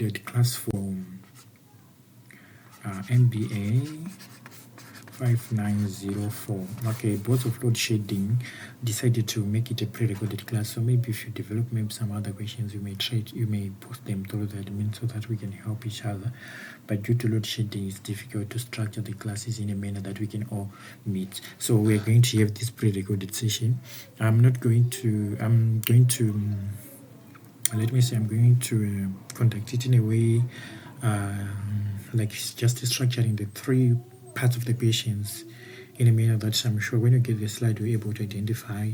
the class for MBA 5904. Okay, both of load shedding decided to make it a pre-recorded class. So maybe if you develop maybe some other questions, you may post them through the admin so that we can help each other. But due to load shedding, it's difficult to structure the classes in a manner that we can all meet. So we're going to have this pre-recorded session. I'm going to conduct it in a way like just structuring the three parts of the patients in a manner that I'm sure when you get the slide, you're able to identify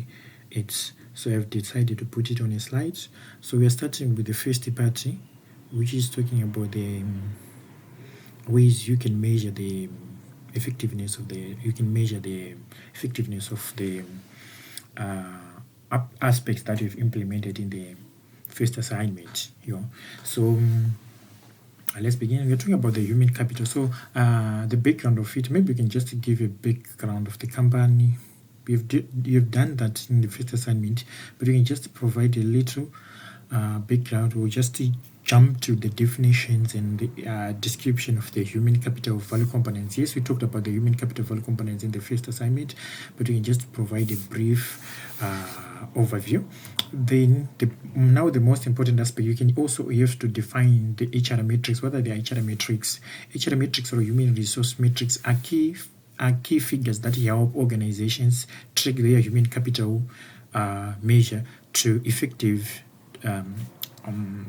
it. So I've decided to put it on a slide. So we are starting with the first part, which is talking about the ways you can measure the effectiveness of the aspects that you've implemented in the first assignment. So let's begin. We're talking about the human capital. So the background of it, maybe we can just give a background of the company. You've done that in the first assignment, but you can just provide a little background or just jump to the definitions and the description of the human capital value components. Yes, we talked about the human capital value components in the first assignment, but we can just provide a brief overview. Then now the most important aspect, you can also have to define the HR metrics. What are the HR metrics? HR metrics or human resource metrics are key figures that help organizations track their human capital measure to effective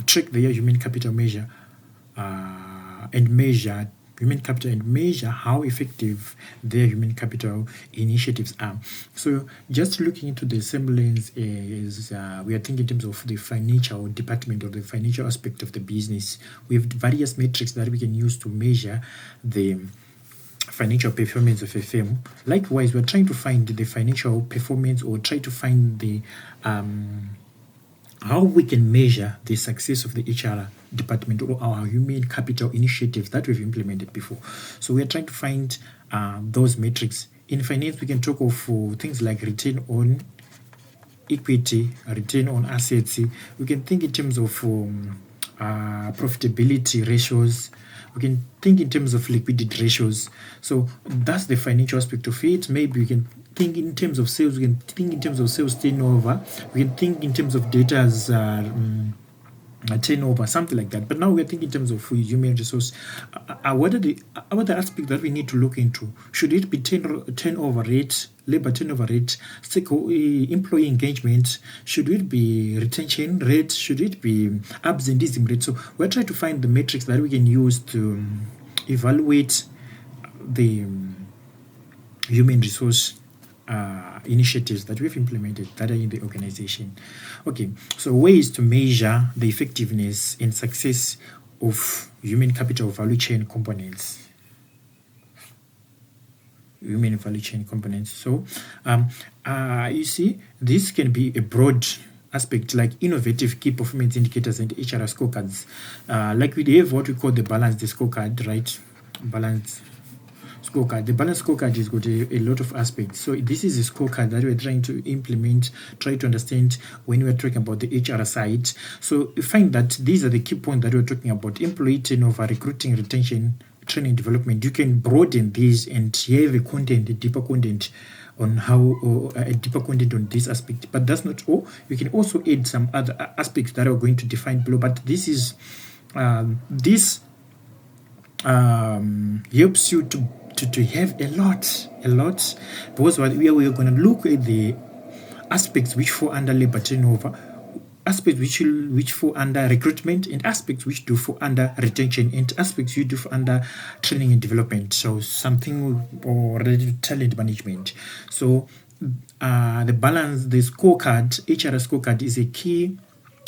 track their human capital measure and measure human capital and measure how effective their human capital initiatives are. So just looking into the semblance is we are thinking in terms of the financial department or the financial aspect of the business. We have various metrics that we can use to measure the financial performance of a firm. Likewise, we're trying to find the financial performance or try to find the how we can measure the success of the HR department or our human capital initiatives that we've implemented before. So we are trying to find those metrics. In finance, we can talk of things like return on equity, return on assets. We can think in terms of profitability ratios. We can think in terms of liquidity ratios. So that's the financial aspect of it. Maybe we can think in terms of sales. We can think in terms of sales turnover. We can think in terms of data's turnover, something like that. But now we're thinking in terms of human resource. What are the aspects that we need to look into? Should it be turnover rate, labor turnover rate, employee engagement? Should it be retention rate? Should it be absenteeism rate? So we're trying to find the metrics that we can use to evaluate the human resource initiatives that we've implemented that are in the organization. Okay, so ways to measure the effectiveness and success of human capital value chain components. Human value chain components. So, you see, this can be a broad aspect like innovative key performance indicators and HR scorecards. Like we have what we call the balanced scorecard, right? Balanced scorecard. The balance scorecard has got a lot of aspects. So this is a scorecard that we're trying to implement, try to understand when we're talking about the HR side. So you find that these are the key points that we're talking about: employee turnover, recruiting, retention, training, development. You can broaden these and have a deeper content on how a deeper content on this aspect. But that's not all. You can also add some other aspects that are going to define below. But this is helps you to have a lot, because we are going to look at the aspects which fall under labor turnover, aspects which fall under recruitment, and aspects which do fall under retention, and aspects you do fall under training and development. So something related to talent management. So the scorecard, HR scorecard, is a key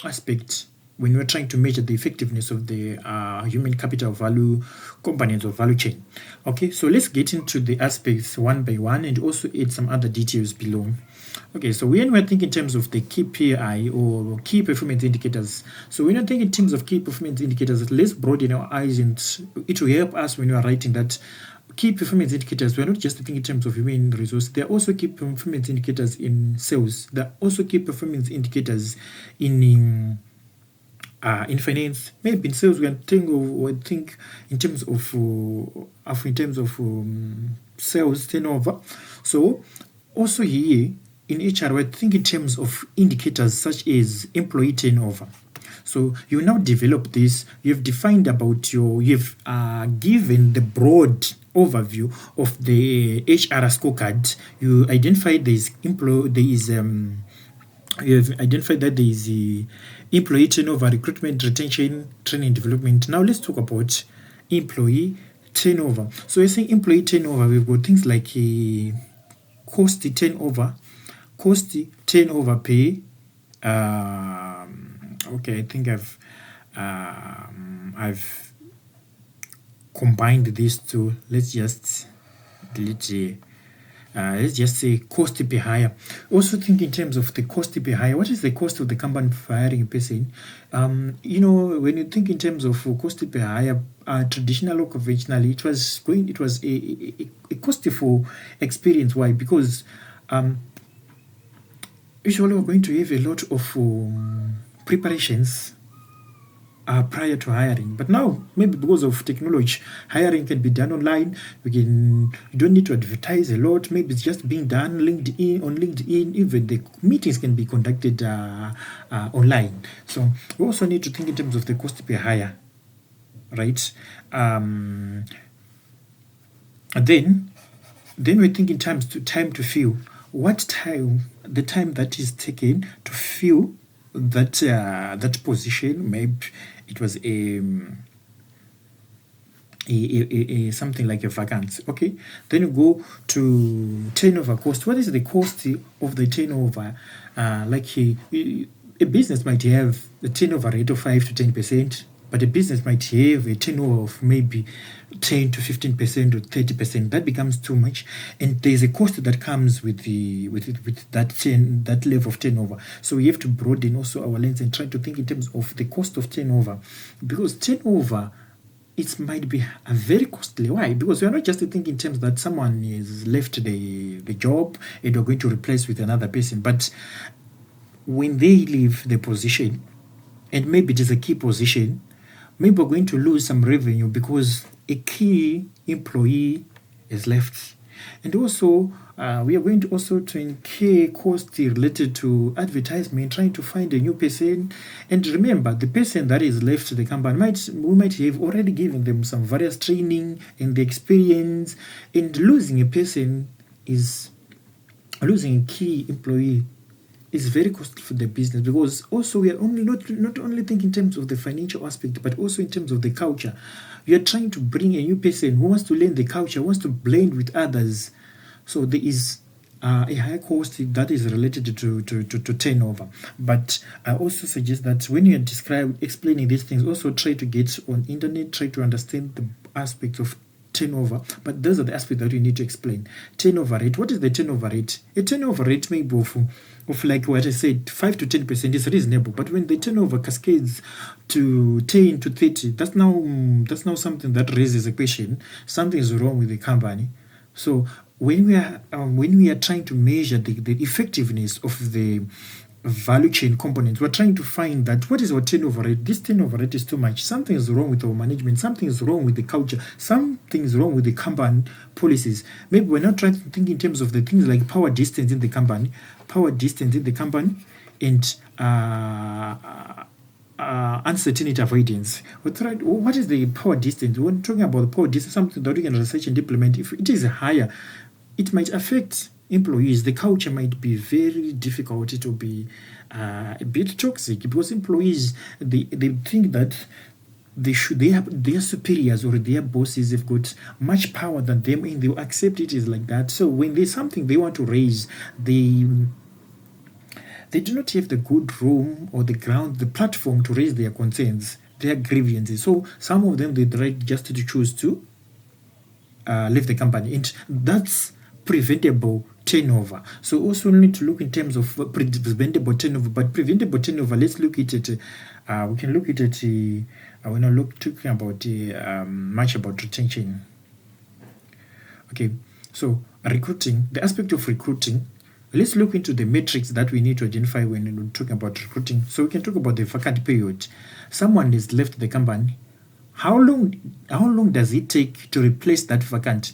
aspect when we're trying to measure the effectiveness of the human capital value components or value chain. Okay, so let's get into the aspects one by one and also add some other details below. Okay, so when we're thinking in terms of the KPI or key performance indicators, so when you're thinking in terms of key performance indicators, let's broaden our eyes, and it will help us when we are writing that key performance indicators. We're not just thinking in terms of human resource. There are also key performance indicators in sales. There are also key performance indicators in in finance, maybe in sales, we are think in terms of sales turnover. So also here in HR, we think in terms of indicators such as employee turnover. So you now develop this. You've defined about you've given the broad overview of the HR scorecard. You identified you have identified that there is employee turnover, recruitment, retention, training, development. Now let's talk about employee turnover. So we're saying employee turnover, we've got things like cost turnover pay. Okay, I think I've combined these two. Let's just delete let's just say cost per hire. Also think in terms of the cost per hire. What is the cost of the company for hiring a person? When you think in terms of cost per hire, traditional or conventionally, it was a cost for experience. Why? Because usually we're going to have a lot of preparations prior to hiring. But now, maybe because of technology, hiring can be done online. You don't need to advertise a lot. Maybe it's just being done on LinkedIn. Even the meetings can be conducted online. So we also need to think in terms of the cost per hire, right? Then we think in terms to time to fill. The time that is taken to fill that position. Maybe it was a something like a vacancy. Okay, then you go to turnover cost. What is the cost of the turnover? A business might have a turnover rate of 5 to 10%, but a business might have a turnover of maybe 10 to 15% or 30%. That becomes too much, and there's a cost that comes with that level of turnover. So we have to broaden also our lens and try to think in terms of the cost of turnover, because turnover, it might be a very costly. Why? Because we are not just thinking in terms that someone has left the job and we're going to replace with another person, but when they leave the position, and maybe it is a key position, maybe we're going to lose some revenue because a key employee is left. And also, we are going to also to incur costs related to advertisement, trying to find a new person. And remember, the person that is left the company, we might have already given them some various training and the experience. And losing a person losing a key employee is very costly for the business, because also we are not only thinking in terms of the financial aspect, but also in terms of the culture. You are trying to bring a new person who wants to learn the culture, wants to blend with others. So there is a high cost that is related to turnover. But I also suggest that when you are explaining these things, also try to get on internet, try to understand the aspects of turnover. But those are the aspects that you need to explain. Turnover rate. What is the turnover rate? A turnover rate may be of like what I said, 5 to 10% is reasonable. But when the turnover cascades to 10 to 30, that's now something that raises a question. Something is wrong with the company. So when we are trying to measure the effectiveness of the value chain components, we're trying to find that what is our turnover rate. This turnover rate is too much. Something is wrong with our management. Something is wrong with the culture. Something is wrong with the company policies. Maybe we're not trying to think in terms of the things like power distance in the company, and uncertainty avoidance. What is the power distance? When talking about the power distance, something that we can research and implement. If it is higher, it might affect employees. The culture might be very difficult. It will be a bit toxic, because employees, they think that their superiors or their bosses have got much power than them, and they'll accept it is like that. So when there's something they want to raise, they do not have the good room or the ground, the platform to raise their concerns, their grievances. So some of them, they try just to choose to leave the company, and that's preventable turnover. So also we need to look in terms of preventable turnover. But preventable turnover, let's look at it. We can look at it. We're not talking about much about retention. Okay, so recruiting, the aspect of recruiting. let's look into the metrics that we need to identify when we're talking about recruiting. So we can talk about the vacant period. Someone has left the company. How long does it take to replace that vacant?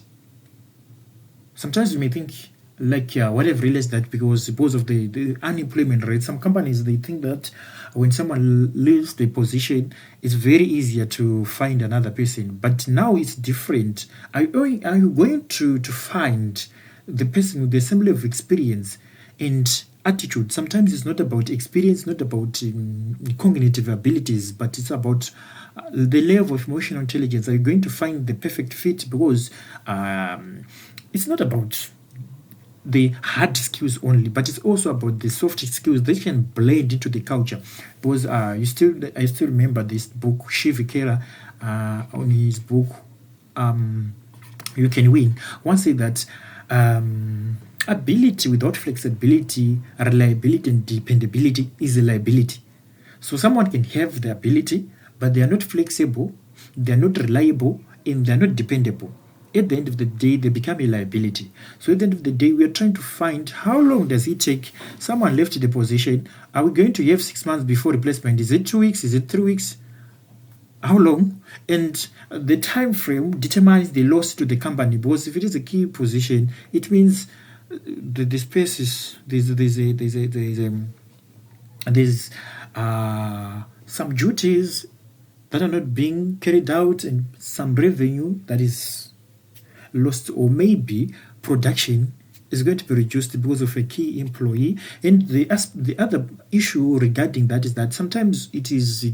Sometimes you may think, like, what I've realized that because of the unemployment rate, some companies, they think that when someone leaves the position, it's very easier to find another person. But now it's different. Are you going to find the person with the same level of experience and attitude? Sometimes it's not about experience, not about cognitive abilities, but it's about the level of emotional intelligence. Are you going to find the perfect fit? Because it's not about the hard skills only, but it's also about the soft skills that can blend into the culture. Because I still remember this book, Shiv Kera, on his book You Can Win, once said that ability without flexibility, reliability, and dependability is a liability. So someone can have the ability, but they are not flexible, they are not reliable, and they are not dependable. At the end of the day, they become a liability. So at the end of the day, we are trying to find how long does it take. Someone left the position. Are we going to have 6 months before replacement? Is it 2 weeks? Is it 3 weeks? How long? And the time frame determines the loss to the company, because if it is a key position, it means the space is there's some duties that are not being carried out and some revenue that is lost, or maybe production is going to be reduced because of a key employee. And the other issue regarding that is that sometimes it is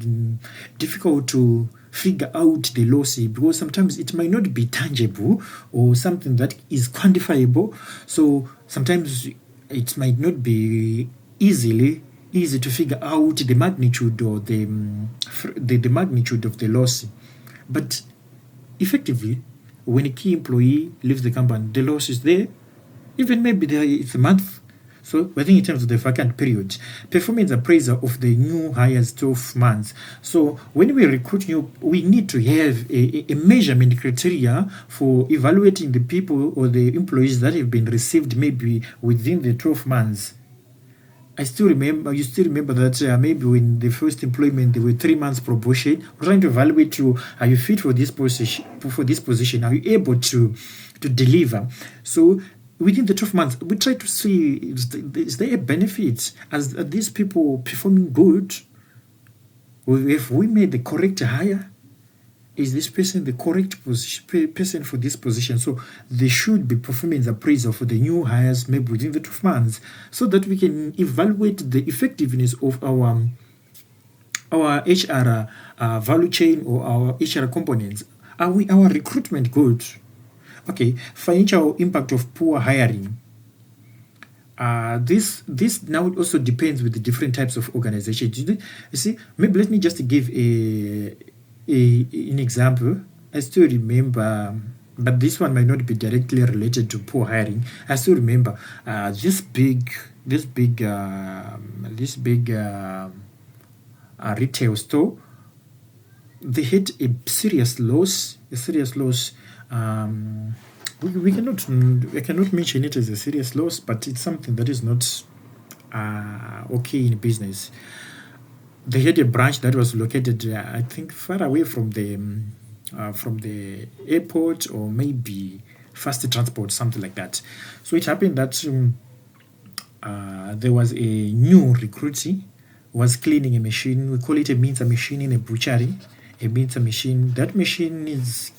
difficult to figure out the loss, because sometimes it might not be tangible or something that is quantifiable. So sometimes it might not be easy to figure out the magnitude or the magnitude of the loss. But effectively, when a key employee leaves the company, the loss is there. Even maybe it's a month. So I think in terms of the vacant period, performance appraisal of the new hires 12 months. So when we recruit new, we need to have a measurement criteria for evaluating the people or the employees that have been received maybe within the 12 months. You still remember that maybe when the first employment, there were 3 months probation. We're trying to evaluate you, are you fit for this position? Are you able to deliver? So within the 12 months, we try to see, is there a benefit? Are these people performing good? Have we made the correct hire? Is this person the correct person for this position? So there should be performance appraisal for the new hires maybe within the 12 months, so that we can evaluate the effectiveness of our HR value chain or our HR components. Are our recruitment good? Okay, financial impact of poor hiring. This now also depends with the different types of organizations. You see, maybe let me just give an example. I still remember, but this one might not be directly related to poor hiring. I still remember this big retail store. They had a serious loss. I cannot mention it as a serious loss, but it's something that is not okay in business. They had a branch that was located, I think, far away from the airport, or maybe fast transport, something like that. So it happened that there was a new recruitee was cleaning a machine. We call it a mincer machine in a butchery. A mincer machine. That machine is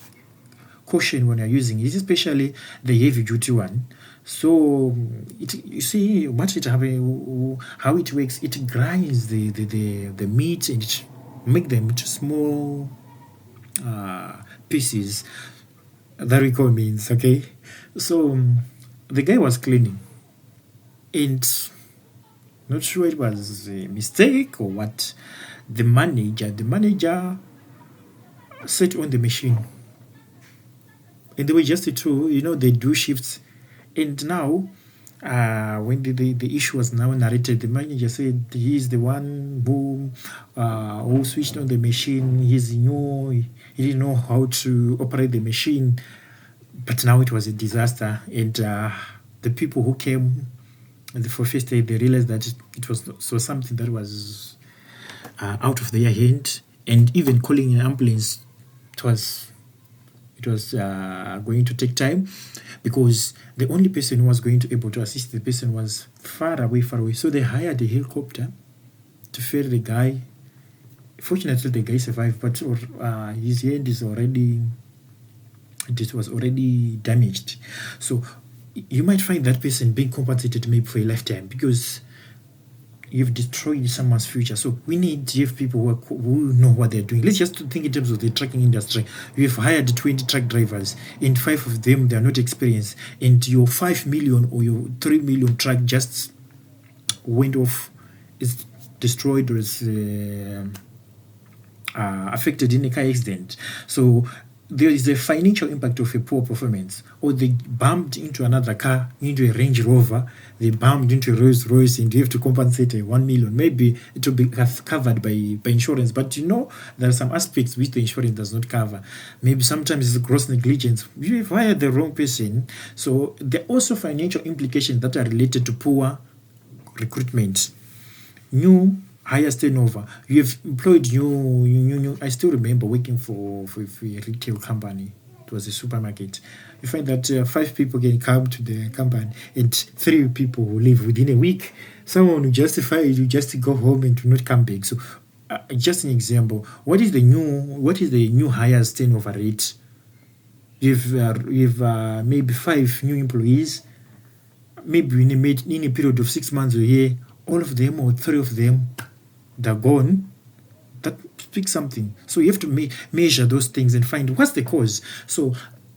caution when you're using it, especially the heavy duty one. So you see what it happen, how it works. It grinds the meat and it make them into small pieces that we call means. Okay, so the guy was cleaning, and not sure it was a mistake or what. The manager sat on the machine, and they were just two. They do shifts. And now, when the issue was now narrated, the manager said he's the one who switched on the machine. He's new. He didn't know how to operate the machine. But now it was a disaster. And the people who came for first aid, they realized that it was something that was out of their hand, and even calling an ambulance, it was going to take time, because the only person who was going to able to assist the person was far away. So they hired a helicopter to ferry the guy. Fortunately, the guy survived, but his hand was already damaged. So you might find that person being compensated maybe for a lifetime, because you've destroyed someone's future. So we need to have people who know what they're doing. Let's just think in terms of the trucking industry. You've hired 20 truck drivers, and 5 of them, they are not experienced, and your 5 million or your 3 million truck just went off, is destroyed, or is affected in a car accident. So there is a financial impact of a poor performance. Or they bumped into another car, into a Range Rover, they bumped into a Rolls Royce, and you have to compensate 1 million. Maybe it will be covered by insurance, but there are some aspects which the insurance does not cover. Maybe sometimes it's gross negligence. You have hired the wrong person. So there are also financial implications that are related to poor recruitment. New highest turnover. You have employed new. I still remember working for a retail company. It was a supermarket. You find that 5 people can come to the company, and 3 people will leave within a week. Someone will justify you just to go home and to not come back. So, just an example. What is the new highest turnover rate? You've maybe 5 new employees. Maybe in a period of 6 months or a year, all of them or 3 of them, they're gone. That speaks something. So you have to measure those things and find what's the cause. So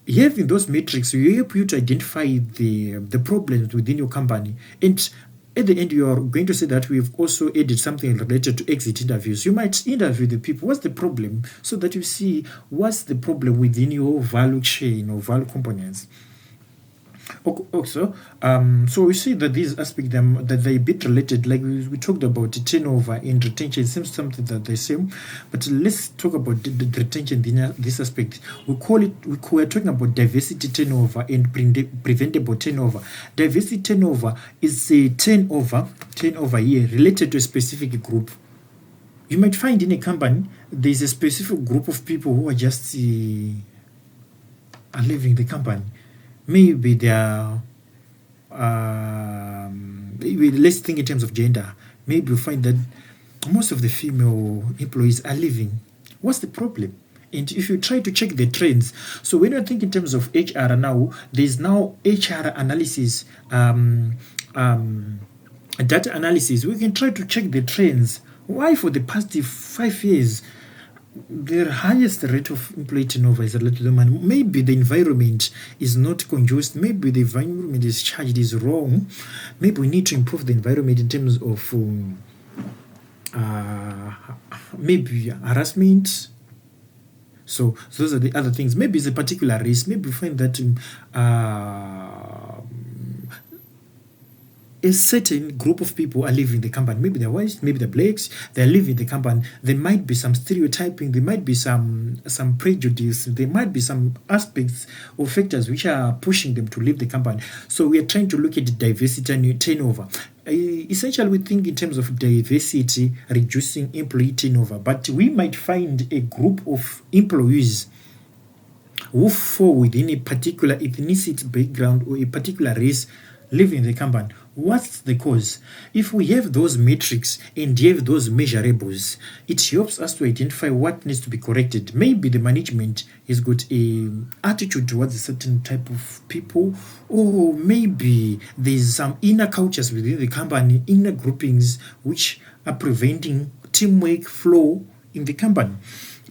having those metrics will help you to identify the problems within your company. And at the end, you are going to say that we've also added something related to exit interviews. You might interview the people. What's the problem? So that you see what's the problem within your value chain or value components. Also, so we see that these aspects that they're a bit related. Like we talked about the turnover and retention. It seems something that they're same, but let's talk about the retention in this aspect. We're talking about diversity turnover and preventable turnover. Diversity turnover is a turnover here related to a specific group. You might find in a company there's a specific group of people who are just are leaving the company. Maybe they are, let's think in terms of gender. Maybe you find that most of the female employees are leaving. What's the problem? And if you try to check the trends, so when you think in terms of HR now, there's now HR analysis, data analysis. We can try to check the trends. Why for the past 5 years, the highest rate of employee turnover is related to the money. Maybe the environment is not conducive. Maybe the environment is charged is wrong. Maybe we need to improve the environment in terms of maybe harassment. So those are the other things. Maybe it's a particular race. Maybe we find that a certain group of people are leaving the company. Maybe they're whites, maybe they're blacks, they're leaving the company. There might be some stereotyping, there might be some prejudice, there might be some aspects or factors which are pushing them to leave the company. So we are trying to look at the diversity and turnover. Essentially, we think in terms of diversity, reducing employee turnover, but we might find a group of employees who fall within a particular ethnicity background or a particular race leaving the company. What's the cause? If we have those metrics and have those measurables, it helps us to identify what needs to be corrected. Maybe the management has got an attitude towards a certain type of people, or maybe there's some inner cultures within the company, inner groupings, which are preventing teamwork flow in the company.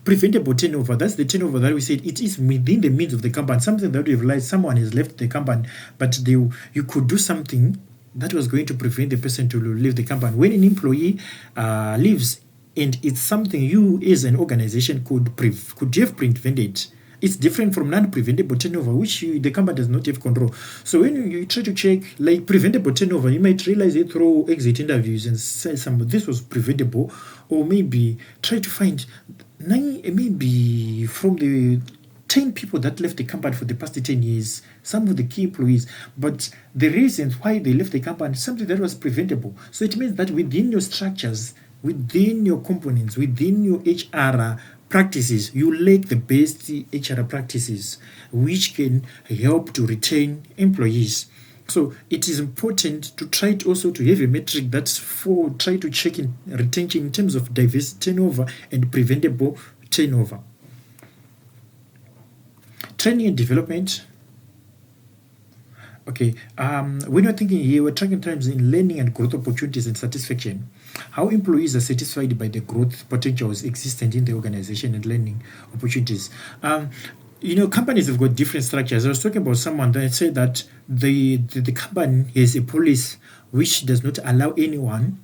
Preventable turnover, that's the turnover that we said it is within the means of the company, something that we've realized someone has left the company, but you could do something that was going to prevent the person to leave the company. When an employee leaves, and it's something you as an organization could have prevented, it's different from non-preventable turnover, which the company does not have control. So when you try to check like preventable turnover, you might realize it through exit interviews and say this was preventable, or maybe try to find maybe from the 10 people that left the company for the past 10 years, some of the key employees, but the reasons why they left the company, something that was preventable. So it means that within your structures, within your components, within your HR practices, you lack the best HR practices, which can help to retain employees. So it is important to try to also to have a metric that's for try to check in retention in terms of diverse turnover and preventable turnover. Training and development. Okay, when you're thinking here, we're tracking times in learning and growth opportunities and satisfaction. How employees are satisfied by the growth potentials existent in the organization and learning opportunities. Companies have got different structures. I was talking about someone that said that the company has a policy which does not allow anyone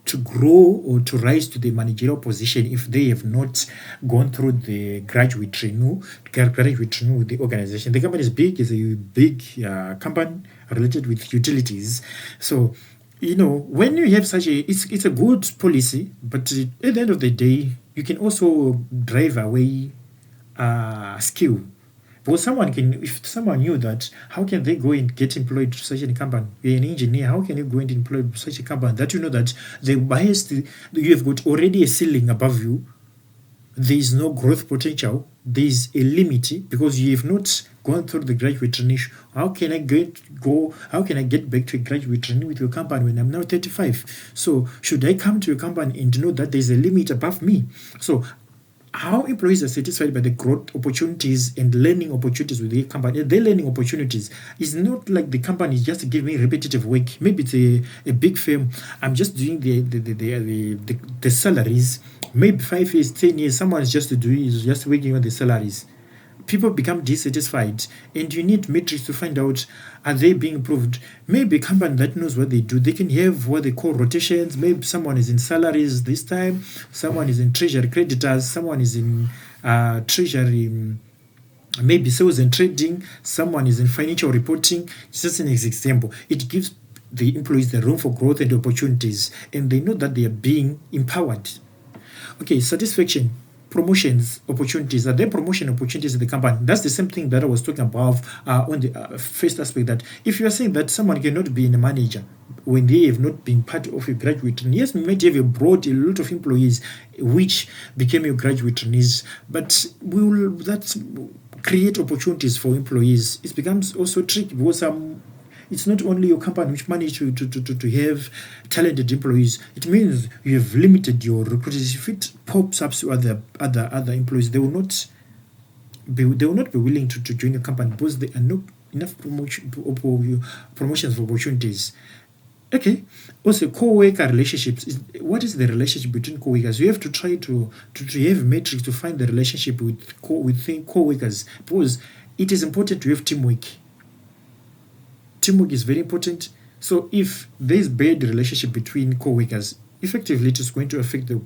to grow or to rise to the managerial position if they have not gone through the graduate training with the organization. The company is big, is a big company related with utilities. So, when you have such it's a good policy, but at the end of the day, you can also drive away skill. Because if someone knew that, how can they go and get employed to such a company? You're an engineer, how can you go and employ such a company? That you know that the highest, you have got already a ceiling above you, there is no growth potential, there is a limit because you have not gone through the graduate training. How can I get back to a graduate training with your company when I'm now 35? So should I come to your company and know that there's a limit above me? So how employees are satisfied by the growth opportunities and learning opportunities with the company. The learning opportunities is not like the company is just giving repetitive work. Maybe it's a big firm. I'm just doing the salaries. Maybe 5 years, 10 years, someone is just working on the salaries. People become dissatisfied, and you need metrics to find out, are they being improved? Maybe a company that knows what they do, they can have what they call rotations. Maybe someone is in salaries this time, someone is in treasury creditors, someone is in treasury, maybe sales and trading, someone is in financial reporting. Just an example. It gives the employees the room for growth and opportunities, and they know that they are being empowered. Okay, satisfaction. Promotions opportunities. Are there promotion opportunities in the company? That's the same thing that I was talking about on the first aspect, that if you are saying that someone cannot be a manager when they have not been part of a graduate training, yes, we might have brought a lot of employees which became your graduate trainees, but that create opportunities for employees. It becomes also tricky because it's not only your company which manage to have talented employees. It means you have limited your recruiters. If it pops up to other employees, they will not be willing to join your company because there are not enough promotions for opportunities. Okay. Also, co-worker relationships. What is the relationship between co-workers? You have to try to have metrics to find the relationship with co-workers, because it is important to have teamwork. Teamwork is very important. So if there is bad relationship between co-workers, effectively it is going to affect the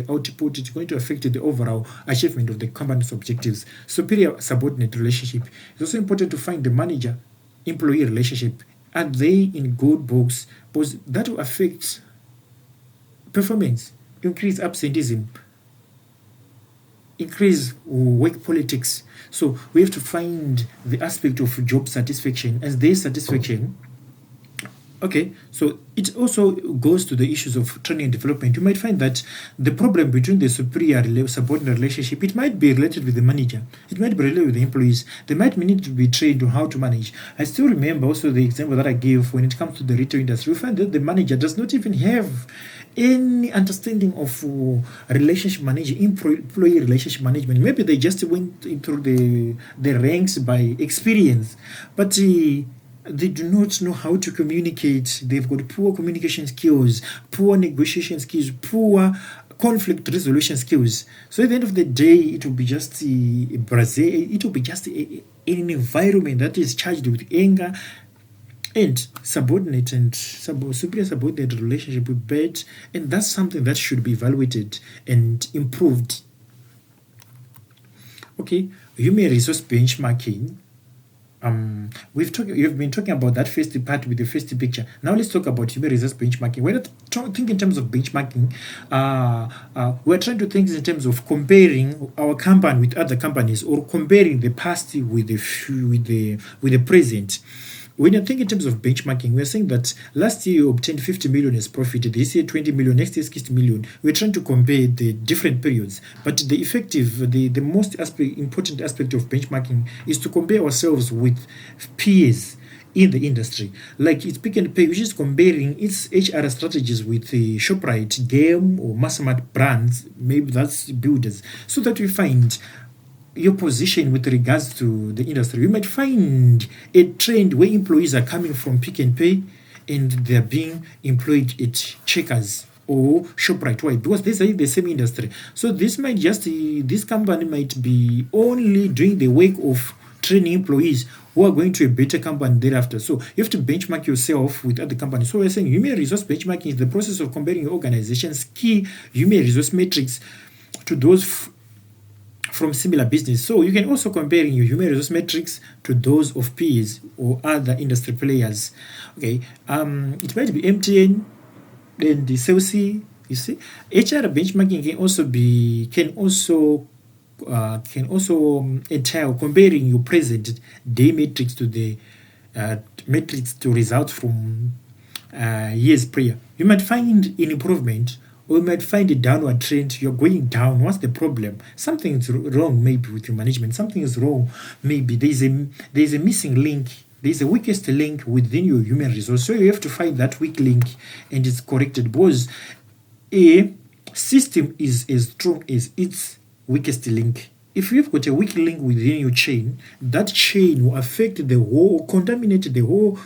output. It's going to affect the overall achievement of the company's objectives. Superior subordinate relationship. It's also important to find the manager-employee relationship. Are they in good books? Because that will affect performance, increase absenteeism, increase work politics. So we have to find the aspect of job satisfaction. As their satisfaction, okay, so it also goes to the issues of training and development. You might find that the problem between the superior subordinate relationship, it might be related with the manager. It might be related with the employees. They might need to be trained on how to manage. I still remember also the example that I gave when it comes to the retail industry. We find that the manager does not even have any understanding of relationship management, employee relationship management. Maybe they just went through the ranks by experience, but they do not know how to communicate. They've got poor communication skills, poor negotiation skills, poor conflict resolution skills. So at the end of the day, it will be just an environment that is charged with anger, and subordinate and superior subordinate relationship with bad, and that's something that should be evaluated and improved. Okay, human resource benchmarking. You've been talking about that first part with the first picture. Now let's talk about human resource benchmarking. We're not think in terms of benchmarking. We're trying to think in terms of comparing our company with other companies, or comparing the past with the present. When you think in terms of benchmarking, we're saying that last year you obtained 50 million as profit, this year 20 million, next year 60 million. We're trying to compare the different periods. But the most important aspect of benchmarking is to compare ourselves with peers in the industry. Like it's Pick and Pay, which is comparing its HR strategies with the ShopRite, Game, or Massmart brands, maybe that's builders, so that we find your position with regards to the industry. You might find a trend where employees are coming from Pick and Pay and they're being employed at Checkers or ShopRite. Why? Because these are the same industry. So this company might be only doing the work of training employees who are going to a better company thereafter. So you have to benchmark yourself with other companies. So we're saying human resource benchmarking is the process of comparing your organization's key human resource metrics to those from similar business. So you can also compare your human resource metrics to those of peers or other industry players. Okay, it might be MTN, then the CLC. You see, HR benchmarking can also entail comparing your present day metrics to the metrics to results from years prior. You might find an improvement, or you might find a downward trend. You're going down. What's the problem? Something's wrong maybe with your management. Something is wrong. Maybe there's a missing link. There's a weakest link within your human resource. So you have to find that weak link and it's corrected, because a system is as strong as its weakest link. If you've got a weak link within your chain, that chain will affect the whole, contaminate the whole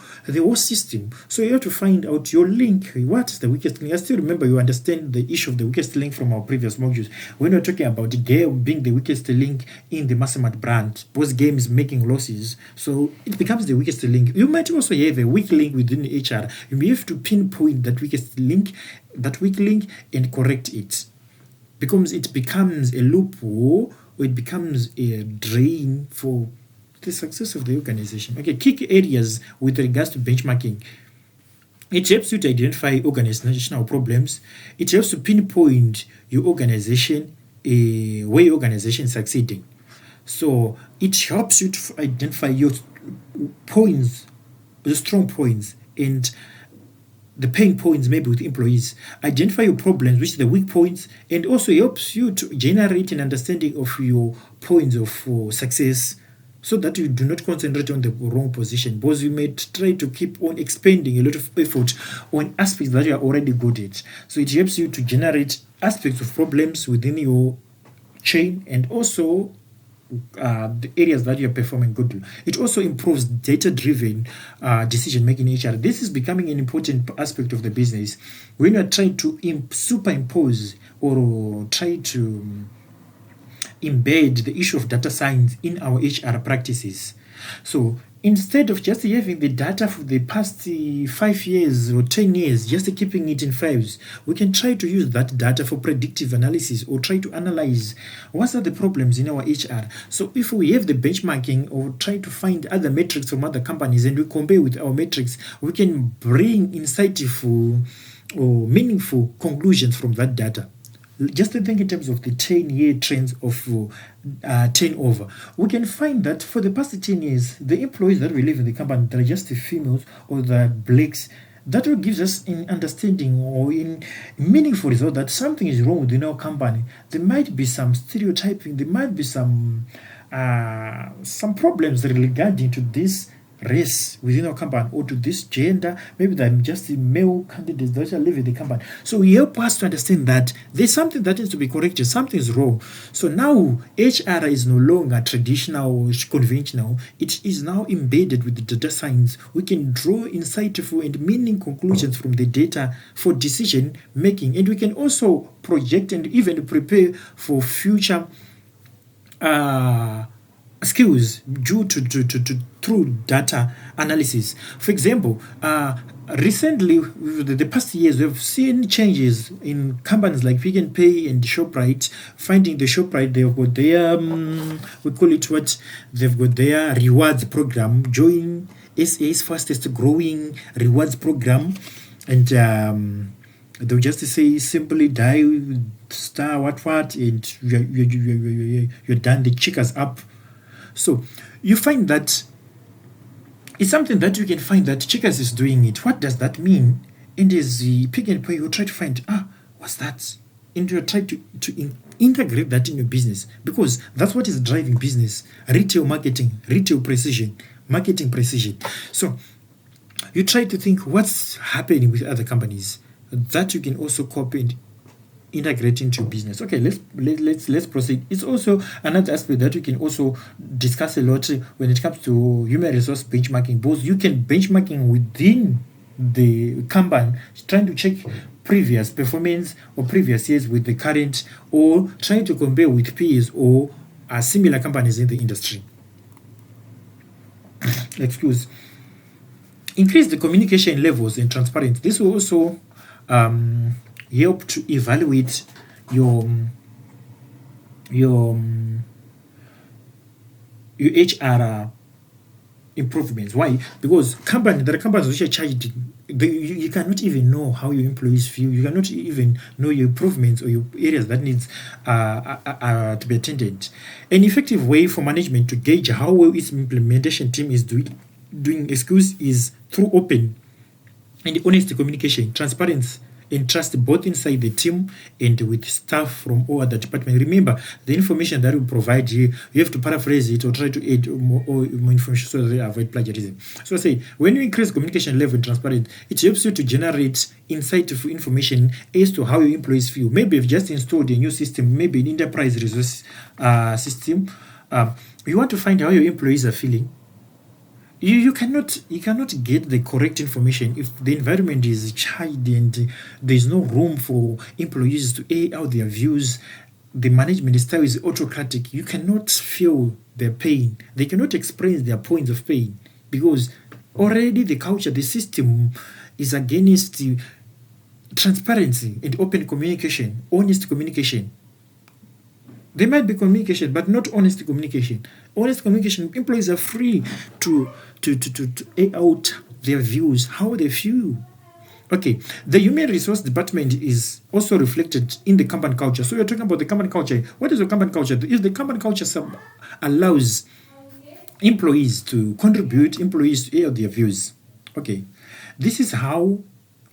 system. So you have to find out your link. What's the weakest link? I still remember you understand the issue of the weakest link from our previous modules. When we're talking about the Game being the weakest link in the Massmart brand, both games making losses, so it becomes the weakest link. You might also have a weak link within HR. You may have to pinpoint that weak link, and correct it, because it becomes a loophole, or it becomes a drain for the success of the organization. Okay, key areas with regards to benchmarking. It helps you to identify organizational problems. It helps to pinpoint your organization, where your organization is succeeding. So it helps you to identify your points, the strong points, and the pain points maybe with employees. Identify your problems, which are the weak points, and also helps you to generate an understanding of your points of success, so that you do not concentrate on the wrong position, because you may try to keep on expending a lot of effort on aspects that you are already good at. So it helps you to generate aspects of problems within your chain, and also the areas that you're performing good. It also improves data-driven decision making in HR. This is becoming an important aspect of the business. When you're trying to superimpose or try to embed the issue of data science in our HR practices. So instead of just having the data for the past 5 years or 10 years, just keeping it in files, we can try to use that data for predictive analysis, or try to analyze what are the problems in our HR. So if we have the benchmarking, or try to find other metrics from other companies and we compare with our metrics, we can bring insightful or meaningful conclusions from that data. Just to think in terms of the 10-year trends of turnover, we can find that for the past 10 years, the employees that we live in the company, they're just the females or the blacks. That will give us an understanding or in meaningful result that something is wrong within our company. There might be some stereotyping. There might be some problems regarding to this race within our company, or to this gender. Maybe they're just the male candidates that are living in the company. So we help us to understand that there's something that needs to be corrected, something's wrong. So now HR is no longer traditional or conventional. It is now embedded with the data science. We can draw insightful and meaning conclusions from the data for decision making, and we can also project and even prepare for future skills due to through data analysis. For example, recently, the past years, we've seen changes in companies like Pick and Pay and ShopRite. Finding the ShopRite, they've got their, we call it what, they've got their rewards program. Join SA's fastest growing rewards program. And they'll just say simply dial star what, and you're done. The checkers up. So you find that it's something that you can find that Checkers is doing it. What does that mean? And as the Pick and Pay, you try to find, what's that? And you try to integrate that in your business, because that's what is driving business. Retail marketing, retail precision, marketing precision. So you try to think what's happening with other companies that you can also copy and integrate into business. Okay, let's proceed. It's also another aspect that we can also discuss a lot when it comes to human resource benchmarking. Both you can benchmarking within the company, trying to check previous performance or previous years with the current, or trying to compare with peers or similar companies in the industry. Excuse. Increase the communication levels and transparency. This will also help to evaluate your HR improvements. Why? Because there are companies which are charged. You cannot even know how your employees feel. You cannot even know your improvements or your areas that needs to be attended. An effective way for management to gauge how well its implementation team is doing excuse is through open and honest communication, transparency, and trust both inside the team and with staff from all other departments. Remember, the information that we provide you have to paraphrase it or try to add more information so that they avoid plagiarism. So I say, when you increase communication level and transparency, it helps you to generate insightful information as to how your employees feel. Maybe you've just installed a new system, maybe an enterprise resource system. You want to find how your employees are feeling. You cannot get the correct information if the environment is charged and there's no room for employees to air out their views. The management style is autocratic. You cannot feel their pain. They cannot express their points of pain because already the culture, the system is against transparency and open communication, honest communication. There might be communication, but not honest communication. Honest communication, employees are free to air out their views, how they feel. Okay, the human resource department is also reflected in the company culture. So you're talking about the company culture. What is the company culture? If the company culture allows employees to contribute, employees to air their views. Okay, this is how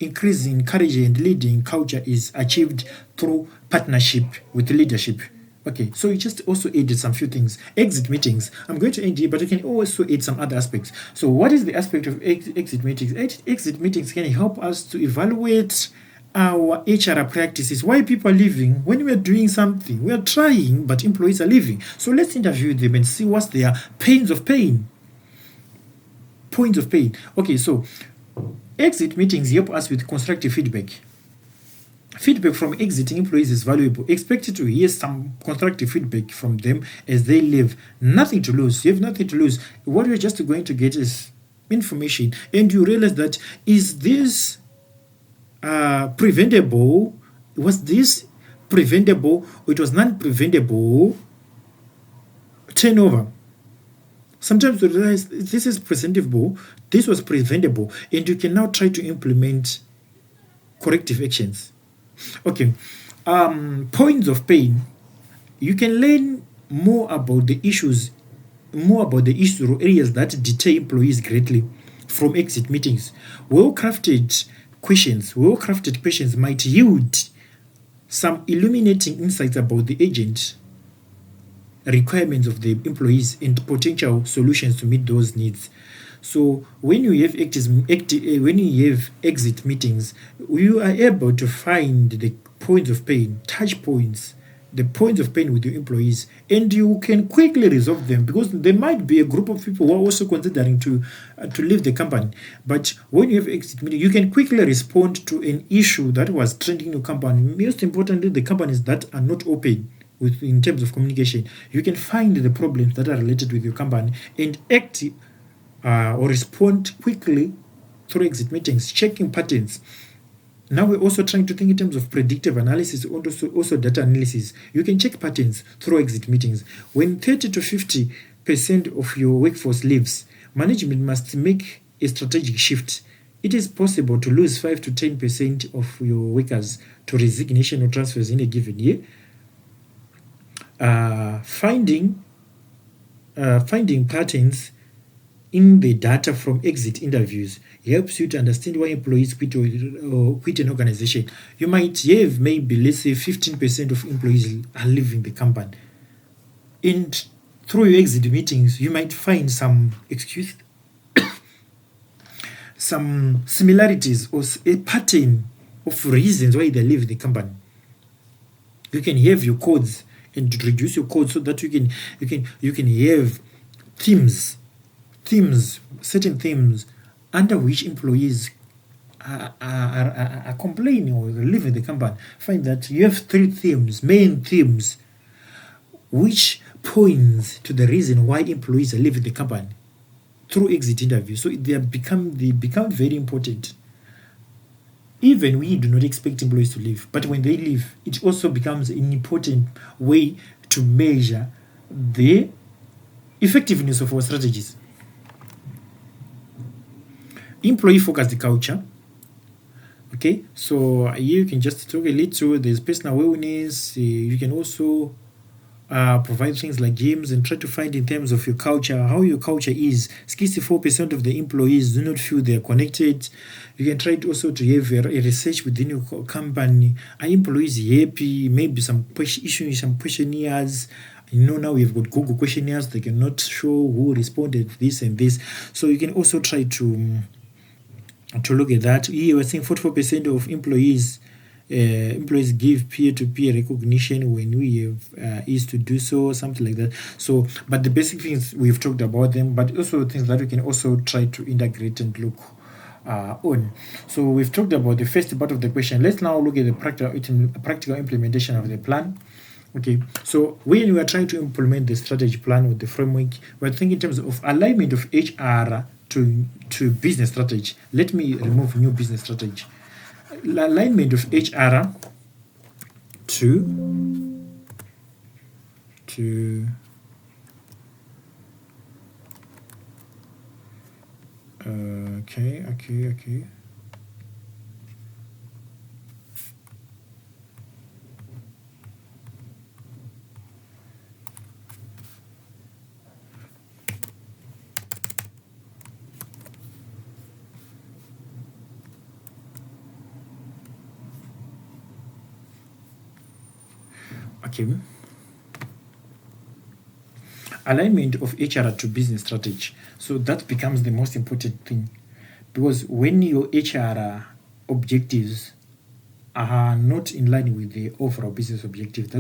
increasing courage and leading culture is achieved through partnership with leadership. Okay, so you just also added some few things. Exit meetings. I'm going to end here, but you can also add some other aspects. So what is the aspect of exit meetings? Exit meetings can help us to evaluate our HR practices. Why people are leaving? When we are doing something, we are trying, but employees are leaving. So let's interview them and see what's their points of pain. Okay, so exit meetings help us with constructive feedback. Feedback from exiting employees is valuable. Expect to hear some constructive feedback from them as they leave. Nothing to lose. You have nothing to lose. What you're just going to get is information. And you realize that, is this preventable? Was this preventable? Or it was non-preventable turnover. Sometimes you realize this is presentable, this was preventable, and you can now try to implement corrective actions. Okay, points of pain. You can learn more about the issues or areas that deter employees greatly from exit meetings. Well-crafted questions might yield some illuminating insights about the agent requirements of the employees and potential solutions to meet those needs. So when you have exit meetings, you are able to find the points of pain, touch points, the points of pain with your employees, and you can quickly resolve them, because there might be a group of people who are also considering to leave the company. But when you have exit meeting, you can quickly respond to an issue that was trending in your company. Most importantly, the companies that are not open. in terms of communication, you can find the problems that are related with your company and act or respond quickly through exit meetings, checking patterns. Now we're also trying to think in terms of predictive analysis, also data analysis. You can check patterns through exit meetings. When 30 to 50% of your workforce leaves, management must make a strategic shift. It is possible to lose 5 to 10% of your workers to resignation or transfers in a given year. Finding patterns in the data from exit interviews helps you to understand why employees quit an organization. You might have maybe, let's say, 15% of employees are leaving the company. And through your exit meetings, you might find some some similarities or a pattern of reasons why they leave the company. You can have your codes and reduce your code so that you can have themes, certain themes under which employees are complaining or leaving the company. Find that you have 3 themes, main themes, which points to the reason why employees are leaving the company through exit interviews. So they become very important. Even we do not expect employees to leave, but when they leave, it also becomes an important way to measure the effectiveness of our strategies. Employee-focused culture. Okay, so here you can just talk a little. There's personal awareness. You can also provide things like games and try to find in terms of your culture, how your culture is. 64% of the employees do not feel they are connected. You can try to also to have a research within your company. Are employees happy? Maybe issuing some questionnaires. Now we've got Google questionnaires. They cannot show who responded this and this. So you can also try to look at that. Here we're saying 44% of employees give peer-to-peer recognition when we have is to do so, something like that. So, but the basic things we've talked about them, but also things that we can also try to integrate and look on. So we've talked about the first part of the question. Let's now look at the practical implementation of the plan. Okay, so when we are trying to implement the strategy plan or the framework, we're thinking in terms of alignment of HR to business strategy. Let me remove new business strategy. Alignment of HR to okay. Okay. Alignment of HR to business strategy. So that becomes the most important thing, because when your HR objectives are not in line with the overall business objective,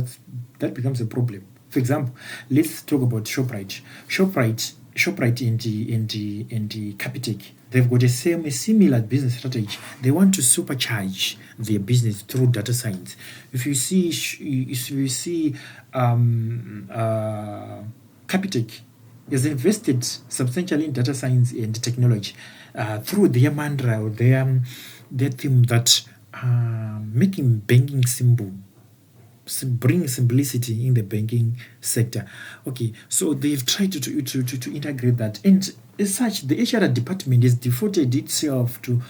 that becomes a problem. For example, let's talk about Shoprite and the Capitec. They've got a similar business strategy. They want to supercharge their business through data science. If you see Capitec has invested substantially in data science and technology through their mantra or their theme that making banking simple, bring simplicity in the banking sector. Okay, so they've tried to integrate that, and as such, the HR department has devoted itself to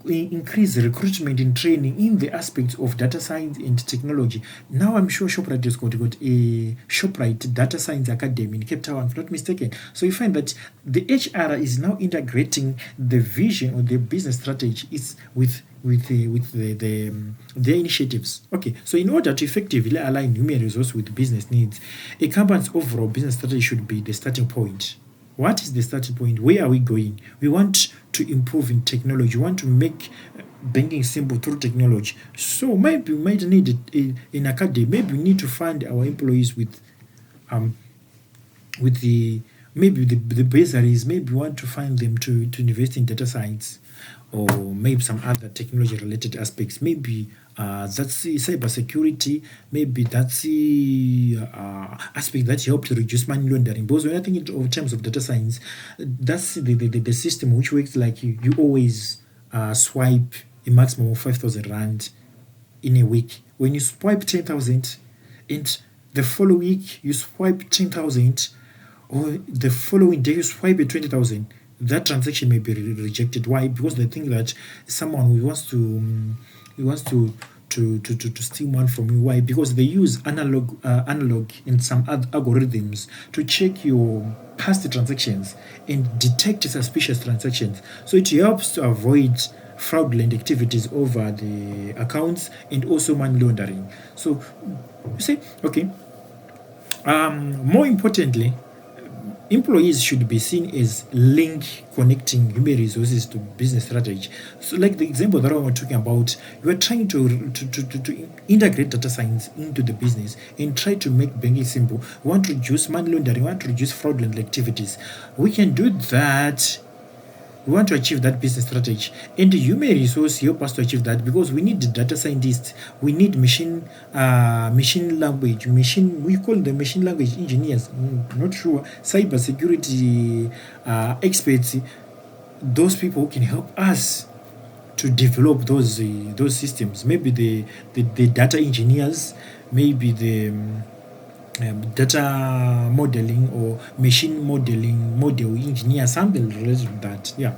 increase recruitment and training in the aspects of data science and technology. Now I'm sure Shoprite has got a Shoprite Data Science Academy in Cape Town, if not mistaken. So you find that the HR is now integrating the vision or the business strategy is with their initiatives. Okay, so in order to effectively align human resource with business needs, a company's overall business strategy should be the starting point. What is the starting point? Where are we going? We want to improve in technology. We want to make banking simple through technology. So maybe we might need in academy. Maybe we need to fund our employees with the bursaries. Maybe we want to find them to invest in data science, or maybe some other technology related aspects. Maybe that's the cyber security. Maybe that's the aspect that help to reduce money laundering. Because when I think in terms of data science, that's the system which works like you always swipe a maximum of 5,000 rand in a week. When you swipe 10,000 and the following week you swipe 10,000, or the following day you swipe 20,000, that transaction may be rejected. Why? Because they think that someone who wants to steal money from you. Why? Because they use analog and some other algorithms to check your past transactions and detect suspicious transactions. So it helps to avoid fraudulent activities over the accounts and also money laundering. So you say, okay, more importantly, employees should be seen as link connecting human resources to business strategy. So like the example that I was talking about, you are trying to integrate data science into the business and try to make banking simple. We want to reduce money laundering, we want to reduce fraudulent activities. We can do that. We want to achieve that business strategy, and the human resource help us to achieve that, because we need the data scientists, we need machine language, we call them machine language engineers, not sure, cyber security experts, those people who can help us to develop those systems. Maybe the data engineers, maybe the data modeling or machine modeling model engineer, something related to that. Yeah.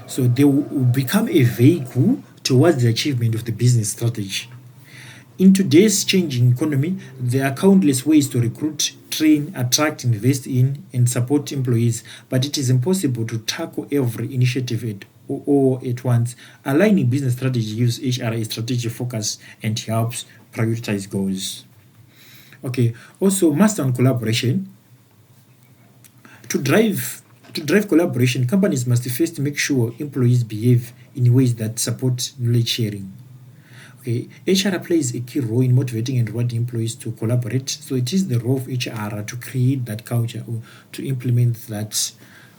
So they will become a vehicle towards the achievement of the business strategy. In today's changing economy, there are countless ways to recruit, train, attract, invest in, and support employees, but it is impossible to tackle every initiative all at once. Aligning business strategy gives HR a strategic focus and helps prioritize goals. Okay. Also, master and collaboration. To drive collaboration, companies must first make sure employees behave in ways that support knowledge sharing. Okay, HR plays a key role in motivating and rewarding employees to collaborate. So it is the role of HR to create that culture or to implement that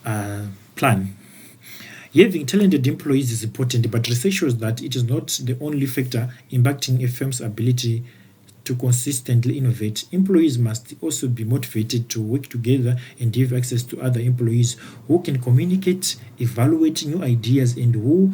plan. Having talented employees is important, but research shows that it is not the only factor impacting a firm's ability to consistently innovate. Employees must also be motivated to work together and have access to other employees who can communicate, evaluate new ideas, and who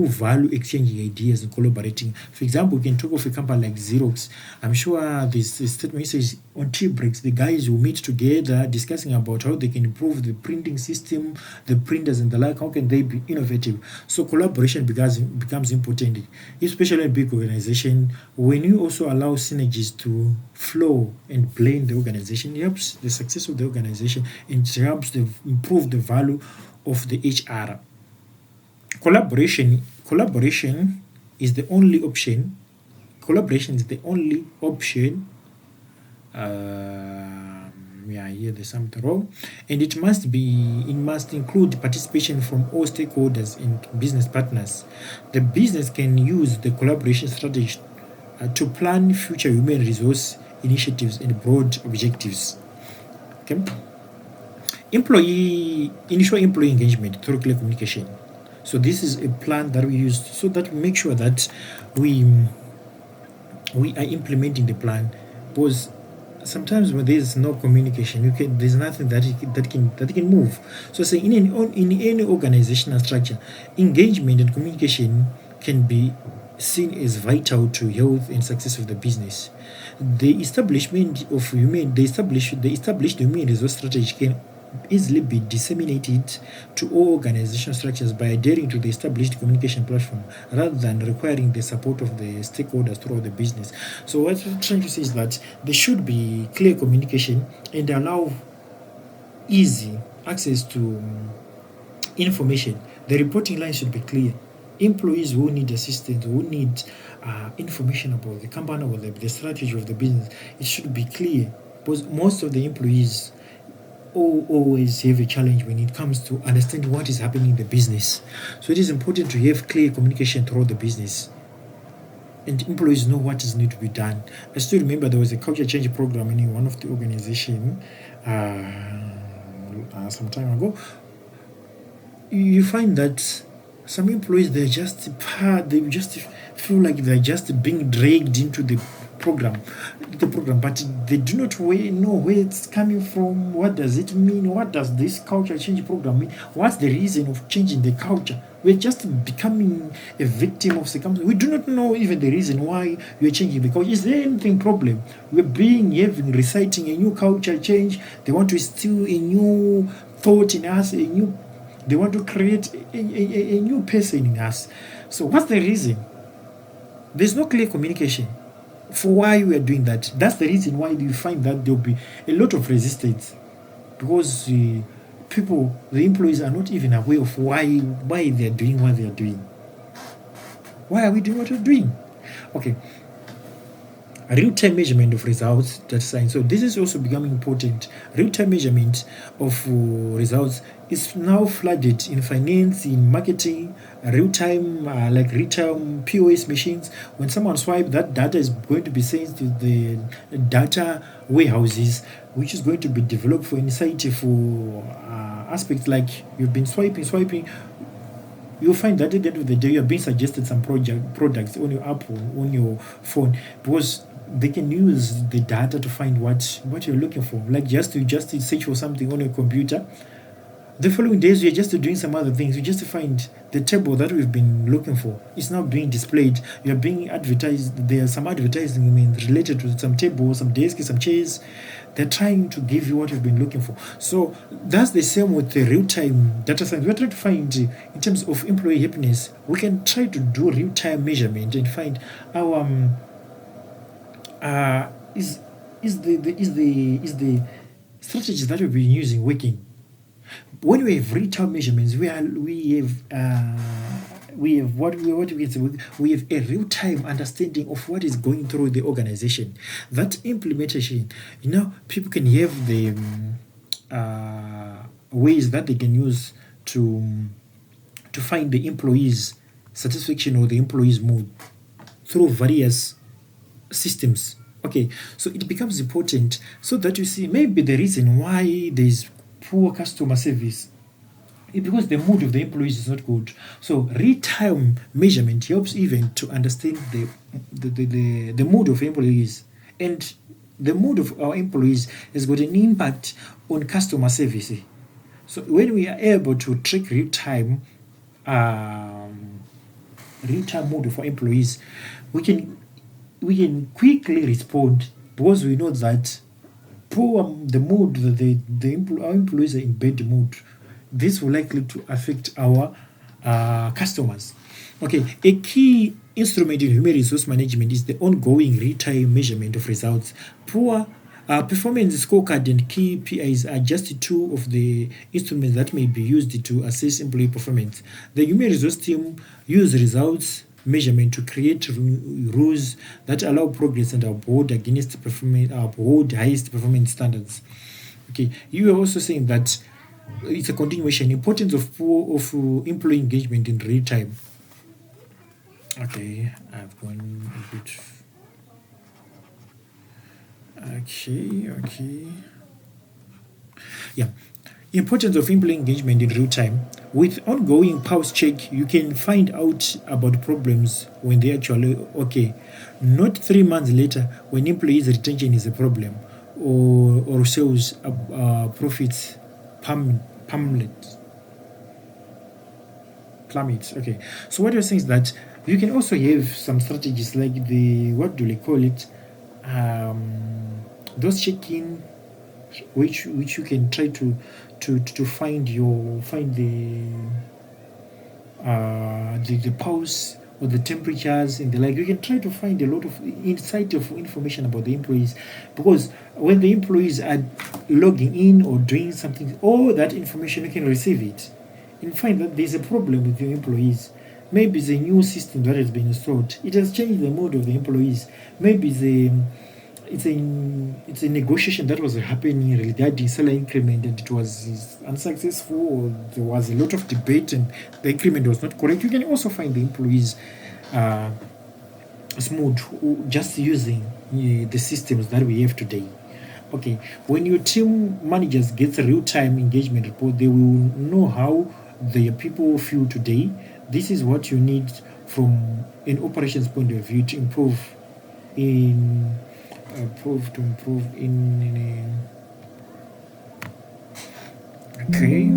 value exchanging ideas and collaborating. For example, we can talk of a company like Xerox. I'm sure this statement says on tea breaks, the guys will meet together discussing about how they can improve the printing system, the printers and the like, how can they be innovative. So collaboration becomes important, especially in big organization. When you also allow synergies to flow and blend the organization, it helps the success of the organization and it helps to improve the value of the HR. Collaboration is the only option. Collaboration is the only option. Here there's something wrong, and it must include participation from all stakeholders and business partners. The business can use the collaboration strategy to plan future human resource initiatives and broad objectives. Okay. Initial employee engagement through clear communication. So this is a plan that we use so that we make sure that we are implementing the plan, because sometimes when there's no communication, there's nothing that can move. So say in any organizational structure, engagement and communication can be seen as vital to health and success of the business. The established human resource strategy can easily be disseminated to all organizational structures by adhering to the established communication platform rather than requiring the support of the stakeholders throughout the business. So what I'm trying to say is that there should be clear communication and allow easy access to information. The reporting line should be clear. Employees who need assistance, who need information about the company or the strategy of the business, it should be clear, because most of the employees always have a challenge when it comes to understanding what is happening in the business. So it is important to have clear communication throughout the business, and employees know what is need to be done. I still remember there was a culture change program in one of the organization some time ago. You find that Some employees, they just feel like they're just being dragged into program, the program, but they do not know where it's coming from. What does it mean? What does this culture change program mean? What's the reason of changing the culture? We're just becoming a victim of circumstances. We do not know even the reason why we're changing the culture. Is there anything problem? We're having reciting a new culture change. They want to instill a new thought in us, they want to create a new person in us. So what's the reason? There's no clear communication for why we are doing that. That's the reason why you find that there'll be a lot of resistance, because the employees are not even aware of why they are doing what they are doing. Why are we doing what we're doing? Okay. Real-time measurement of results, data science. So this is also becoming important. Real-time measurement of results is now flooded in finance, in marketing, real-time, like real-time POS machines. When someone swipes, that data is going to be sent to the data warehouses, which is going to be developed for insightful aspects like you've been swiping. You'll find that at the end of the day, you're being suggested some products on your app or on your phone, because they can use the data to find what you're looking for. Like just to search for something on your computer. The following days, you're just doing some other things. You just find the table that we've been looking for is now being displayed. You're being advertised. There's some advertising related to some tables, some desks, some chairs. They're trying to give you what you've been looking for. So that's the same with the real-time data science. We're trying to find, in terms of employee happiness, we can try to do real-time measurement and find our is the strategies that we've been using working. When we have real-time measurements, we have what we can say, we have a real-time understanding of what is going through the organization. That implementation, people can have the ways that they can use to find the employees' satisfaction or the employees' mood through various systems. Okay, so it becomes important so that you see maybe the reason why there's poor customer service is because the mood of the employees is not good. So real-time measurement helps even to understand the mood of employees, and the mood of our employees has got an impact on customer service. So when we are able to track real-time mood of our employees, we can quickly respond, because we know that the mood that our employees are in bad mood, this will likely to affect our customers. Okay, a key instrument in human resource management is the ongoing real-time measurement of results. Poor performance scorecard and KPIs are just two of the instruments that may be used to assess employee performance. The human resource team use results measurement to create rules that allow progress and uphold highest performance standards. Okay, you are also saying that it's a continuation. Importance of employee engagement in real time. Okay, I've gone a bit. Okay. Yeah. Importance of employee engagement in real time. With ongoing pulse check, you can find out about problems when they actually okay. Not 3 months later when employees' retention is a problem or sales profits plummets. Okay. So what you're saying is that you can also have some strategies like what do they call it? Those check-in, which you can try to find the pulse or the temperatures and the like. You can try to find a lot of insightful information about the employees, because when the employees are logging in or doing something, all that information you can receive it and find that there's a problem with your employees. Maybe it's a new system that has been installed. It has changed the mood of the employees. Maybe it's a negotiation that was happening regarding salary increment, and it was unsuccessful, or there was a lot of debate and the increment was not correct. You can also find the employees smooth just using the systems that we have today. Okay, when your team managers get a real-time engagement report, they will know how their people feel today. this is what you need from an operations point of view to improve in okay.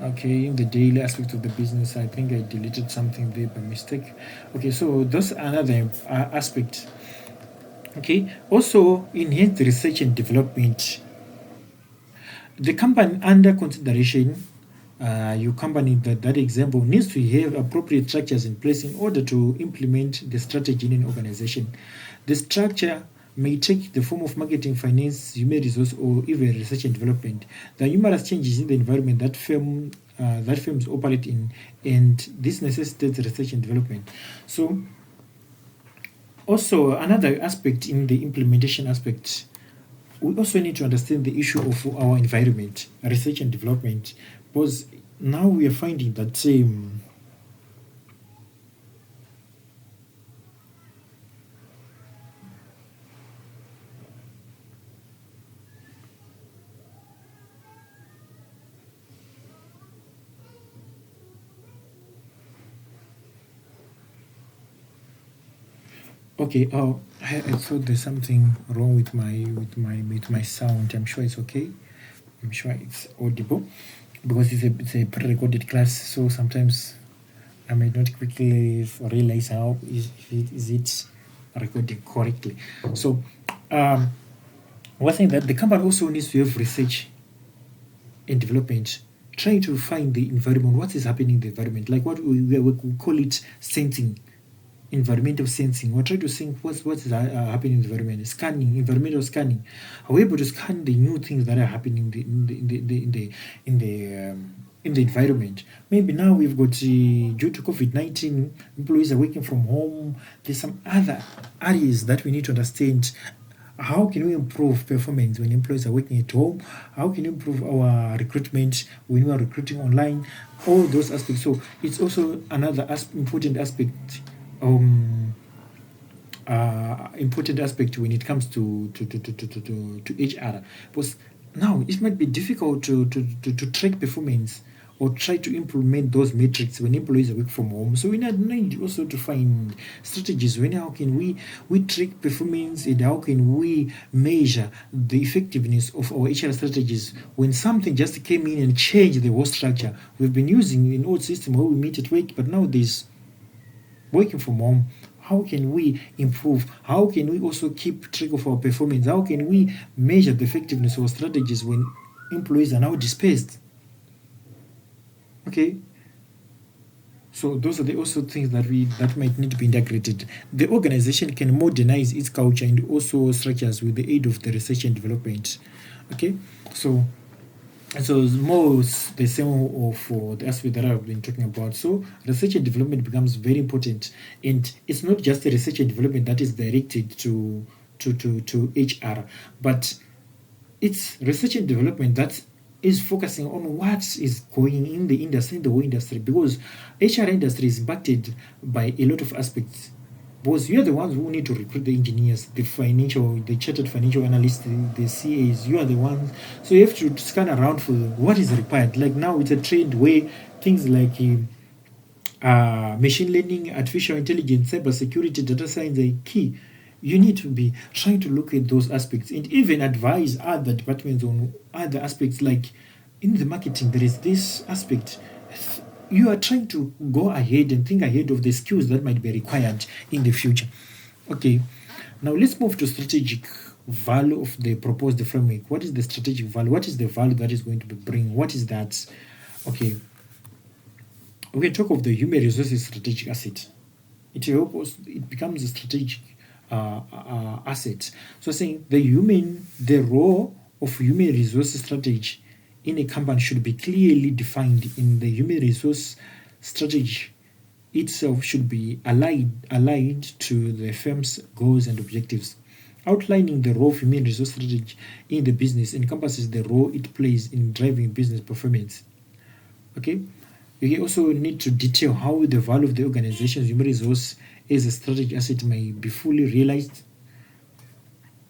Okay, in the daily aspect of the business, I think I deleted something there by mistake. Okay, so that's another aspect. Okay, also enhance the research and development. The company under consideration, your company, that example, needs to have appropriate structures in place in order to implement the strategy in an organization. The structure may take the form of marketing, finance, human resource, or even research and development. There are numerous changes in the environment that firms operate in, and this necessitates research and development. So, also another aspect in the implementation aspect, we also need to understand the issue of our environment, research and development, because now we are finding that okay. Oh, I thought there's something wrong with my sound. I'm sure it's okay. I'm sure it's audible because it's a pre-recorded class. So sometimes I may not quickly realize how is it recording correctly. So one thing that the company also needs to have research and development, trying to find the environment, what is happening in the environment, like what we call it sensing, environmental sensing. We're trying to think what is happening in the environment, scanning, environmental scanning. Are we able to scan the new things that are happening in the environment? Maybe now we've got due to COVID-19, employees are working from home. There's some other areas that we need to understand. How can we improve performance when employees are working at home? How can we improve our recruitment when we are recruiting online? All those aspects. So it's also another important aspect. Important aspect when it comes to HR, because now it might be difficult to track performance or try to implement those metrics when employees work from home. So we need also to find strategies when how can we track performance and how can we measure the effectiveness of our HR strategies when something just came in and changed the whole structure. We've been using an old system where we meet at work, but now there's working from home. How can we improve? How can we also keep track of our performance? How can we measure the effectiveness of our strategies when employees are now dispersed? Okay. So those are the also things that might need to be integrated. The organization can modernize its culture and also structures with the aid of the research and development. Okay. So more the same of the aspect that I've been talking about. So research and development becomes very important, and it's not just the research and development that is directed to HR, but it's research and development that is focusing on what is going in the industry, in the whole industry, because HR industry is impacted by a lot of aspects. Because you are the ones who need to recruit the engineers, the chartered financial analysts, the CAs. You are the ones. So you have to scan around for what is required. Like now, it's a trend where things like machine learning, artificial intelligence, cybersecurity, data science are key. You need to be trying to look at those aspects and even advise other departments on other aspects. Like in the marketing, there is this aspect. You are trying to go ahead and think ahead of the skills that might be required in the future. Okay, now let's move to strategic value of the proposed framework. What is the strategic value? What is the value that is going to be bring? What is that? Okay, we can talk of the human resources strategic asset. It becomes a strategic asset. So saying the role of human resources strategy in a company should be clearly defined in the human resource strategy itself should be aligned to the firm's goals and objectives. Outlining the role of human resource strategy in the business encompasses the role it plays in driving business performance. Okay, you also need to detail how the value of the organization's human resource as a strategic asset may be fully realized.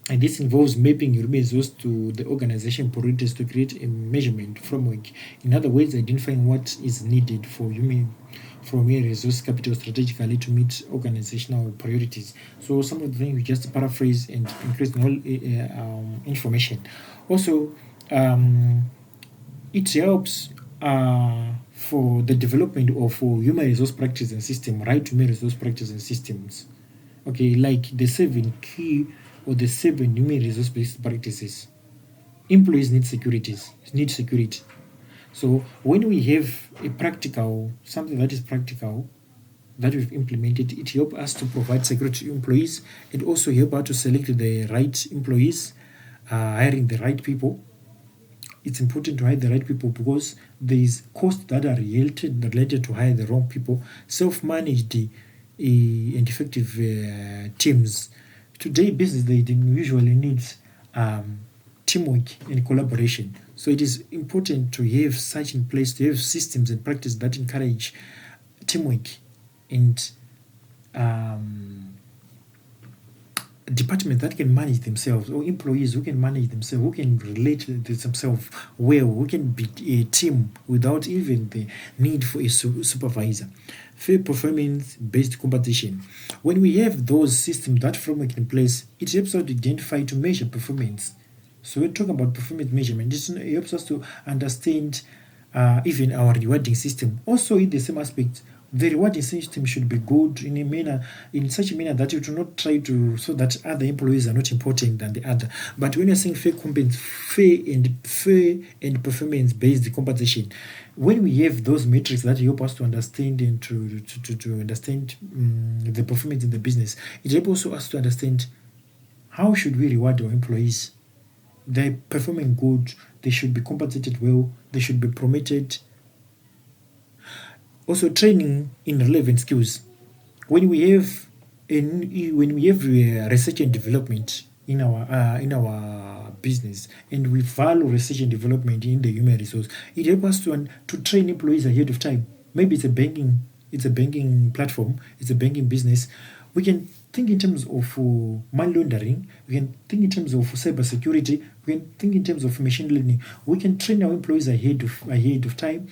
And this involves mapping human resource to the organization priorities to create a measurement framework. In other words, identifying what is needed for human resource capital strategically to meet organizational priorities. So some of the things we just paraphrase and increase all information. Also, it helps for the development of human resource practice and system, right human resource practice and systems. Okay, like the 7 key or the 7 human resource based practices. Employees need security. So when we have something that is practical that we've implemented, it helps us to provide security to employees. It also helps us to select the right employees, hiring the right people. It's important to hire the right people because there is costs that are related to hire the wrong people. Self-managed and effective teams. Today, business they usually needs teamwork and collaboration. So it is important to have such in place, to have systems and practice that encourage teamwork and departments that can manage themselves, or employees who can manage themselves, who can relate to themselves well, who can be a team without even the need for a supervisor. Fair performance-based competition. When we have those systems, that framework in place, it helps us to identify, to measure performance. So we're talking about performance measurement. It helps us to understand even our rewarding system. Also, in the same aspect, the rewarding system should be good in such a manner that you do not try to so that other employees are not important than the other. But when you're saying fair and performance based compensation, when we have those metrics that help us to understand and to understand the performance in the business, it helps also us to understand how should we reward our employees. They're performing good, they should be compensated well, they should be promoted. Also, training in relevant skills. When we have research and development in our business, and we value research and development in the human resource, it helps us to train employees ahead of time. Maybe it's a banking platform, it's a banking business. We can think in terms of money laundering. We can think in terms of cyber security. We can think in terms of machine learning. We can train our employees ahead of time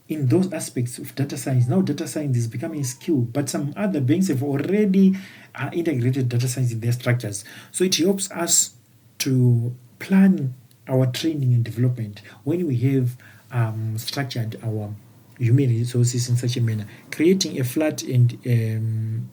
in those aspects of data science. Now data science is becoming a skill, but some other banks have already integrated data science in their structures. So it helps us to plan our training and development when we have structured our human resources in such a manner, creating a flat and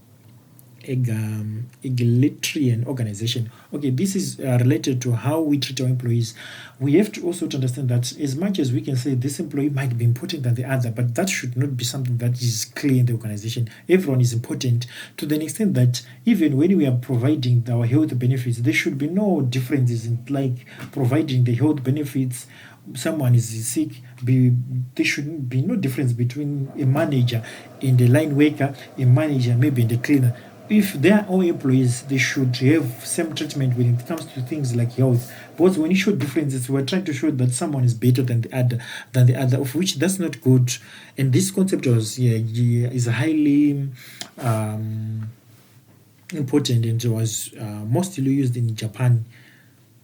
egalitarian organization. Okay, this is related to how we treat our employees. We have to also to understand that as much as we can say this employee might be important than the other, but that should not be something that is clear in the organization. Everyone is important to the extent that even when we are providing our health benefits, there should be no differences in like providing the health benefits. Someone is sick, there should be no difference between a manager and a line worker, a manager maybe and a cleaner. If they are all employees, they should have same treatment when it comes to things like health. Because when you show differences, we're trying to show that someone is better than the other, of which that's not good. And this concept is highly important and was mostly used in Japan.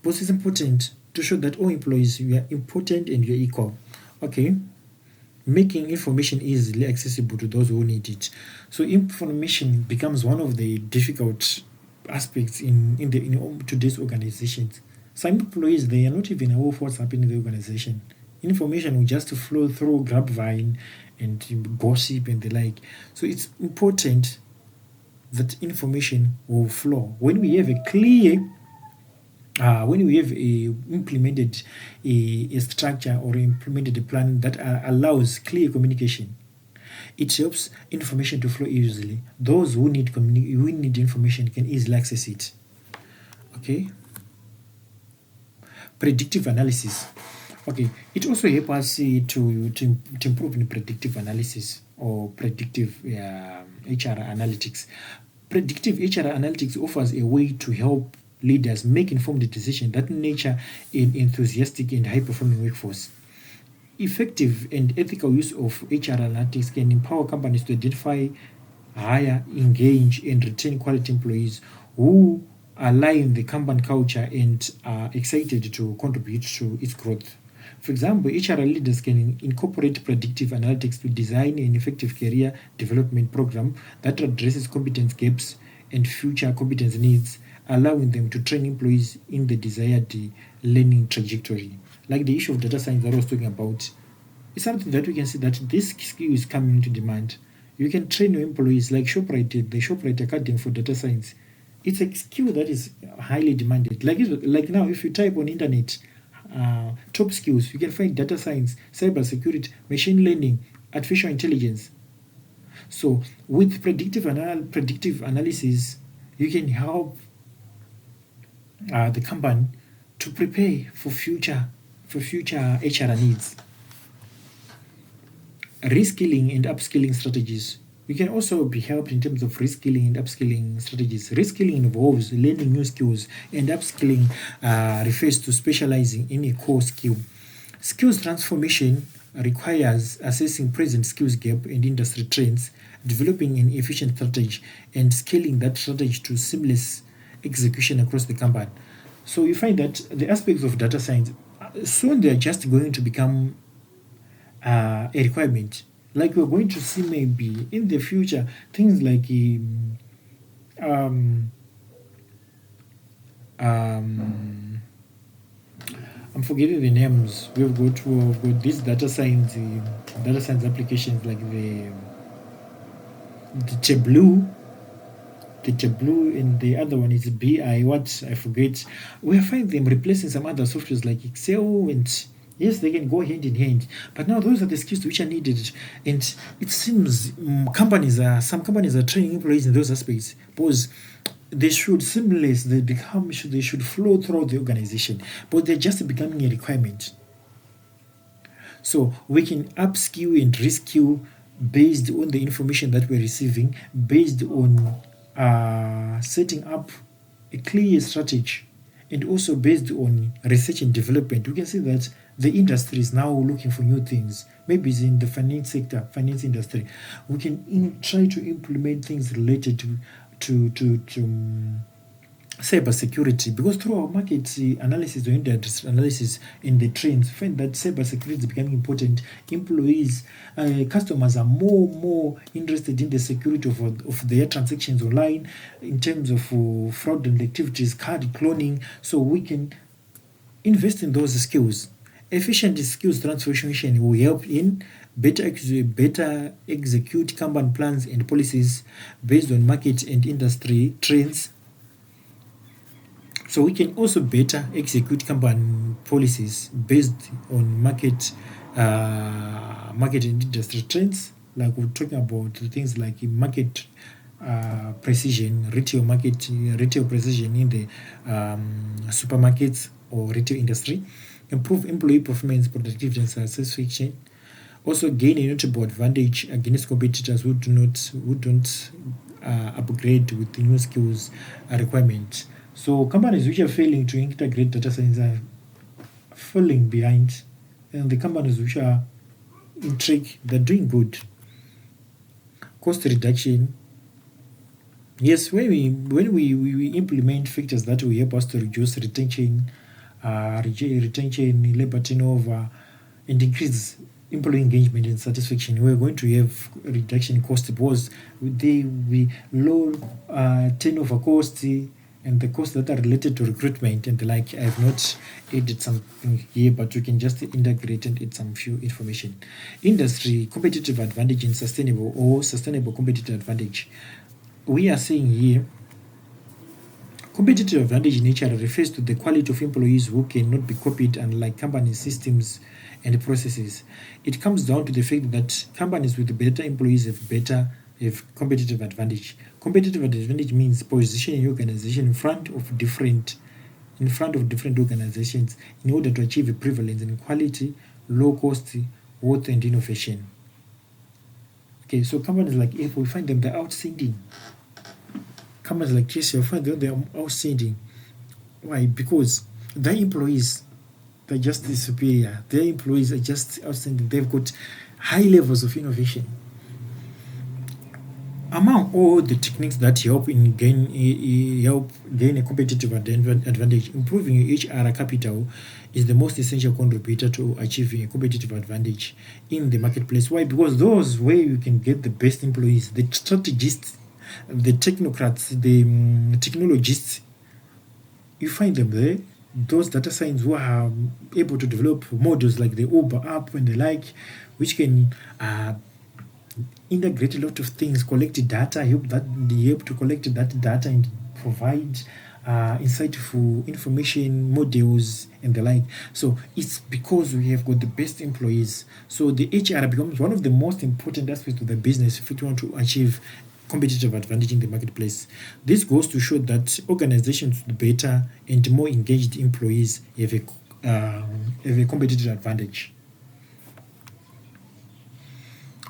But it's important to show that all employees, you are important and you're equal. Okay. Making information easily accessible to those who need it. So information becomes one of the difficult aspects in today's organizations. Some employees, they are not even aware of what's happening in the organization. Information will just flow through grapevine and gossip and the like. So it's important that information will flow. When we have implemented a structure or implemented a plan that allows clear communication, it helps information to flow easily. Those who need information can easily access it. Okay. Predictive analysis. Okay, it also helps us to improve in predictive analysis or predictive HR analytics. Predictive HR analytics offers a way to help leaders make informed decisions that nurture an enthusiastic and high-performing workforce. Effective and ethical use of HR analytics can empower companies to identify, hire, engage, and retain quality employees who align the company culture and are excited to contribute to its growth. For example, HR leaders can incorporate predictive analytics to design an effective career development program that addresses competence gaps and future competence needs, allowing them to train employees in the desired learning trajectory. Like the issue of data science that I was talking about, it's something that we can see that this skill is coming into demand. You can train your employees like ShopRite, the ShopRite Academy for data science. It's a skill that is highly demanded. Like now, if you type on internet, top skills, you can find data science, cyber security, machine learning, artificial intelligence. So with predictive analysis, you can help the company to prepare for future HR needs. Reskilling and upskilling strategies. We can also be helped in terms of reskilling and upskilling strategies. Reskilling involves learning new skills, and upskilling refers to specializing in a core skill. Skills transformation requires assessing present skills gap and industry trends, developing an efficient strategy, and scaling that strategy to seamless execution across the company. So you find that the aspects of data science soon they're just going to become a requirement. Like we're going to see maybe in the future things like um, um, I'm forgetting the names. We've got these data science applications like the Tableau, and the other one is BI. What I forget. We find them replacing some other softwares like Excel, and yes, they can go hand in hand. But now those are the skills which are needed, and it seems some companies are training employees in those aspects because they should seamless. They should flow throughout the organization, but they're just becoming a requirement. So we can upskill and reskill based on the information that we're receiving, based on setting up a clear strategy, and also based on research and development. We can see that the industry is now looking for new things. Maybe it's in the finance sector, finance industry. We can try to implement things related to cybersecurity, because through our market analysis or industry analysis in the trends, find that cybersecurity is becoming important. Employees, customers are more interested in the security of their transactions online in terms of fraudulent activities, card cloning. So we can invest in those skills. Efficient skills transformation will help in better execute company plans and policies based on market and industry trends. So we can also better execute company policies based on market and industry trends. Like we're talking about things like market precision, retail precision in the supermarkets or retail industry. Improve employee performance, productivity, and satisfaction. Also gain a notable advantage against competitors who don't upgrade with the new skills requirements. So companies which are failing to integrate data science are falling behind, and the companies which are in track, they're doing good. Cost reduction. Yes, when we implement factors that will help us to reduce retention, labor turnover, and increase employee engagement and satisfaction, we're going to have reduction in cost because we low turnover costs and the costs that are related to recruitment and the like. I have not added something here, but you can just integrate and add some few information. Industry competitive advantage and sustainable competitive advantage. We are saying here competitive advantage in HR refers to the quality of employees who cannot be copied, unlike company systems and processes. It comes down to the fact that companies with better employees have competitive advantage. Competitive advantage means positioning your organization in front of different organizations in order to achieve a prevalence in quality, low cost, worth, and innovation. Okay, so companies like Apple, we find them they're outstanding. Companies like TCL, we find them they're outstanding. Why? Because their employees, they're just superior. Their employees are just outstanding. They've got high levels of innovation. Among all the techniques that help gain a competitive advantage, improving your HR capital is the most essential contributor to achieving a competitive advantage in the marketplace. Why? Because those where you can get the best employees, the strategists, the technocrats, the technologists, you find them there. Those data science who are able to develop models like the Uber app and the like, which can integrate a lot of things, collect data, help to collect that data and provide insightful information models and the like. So it's because we have got the best employees. So the HR becomes one of the most important aspects of the business if you want to achieve competitive advantage in the marketplace. This goes to show that organizations with better and more engaged employees have a competitive advantage.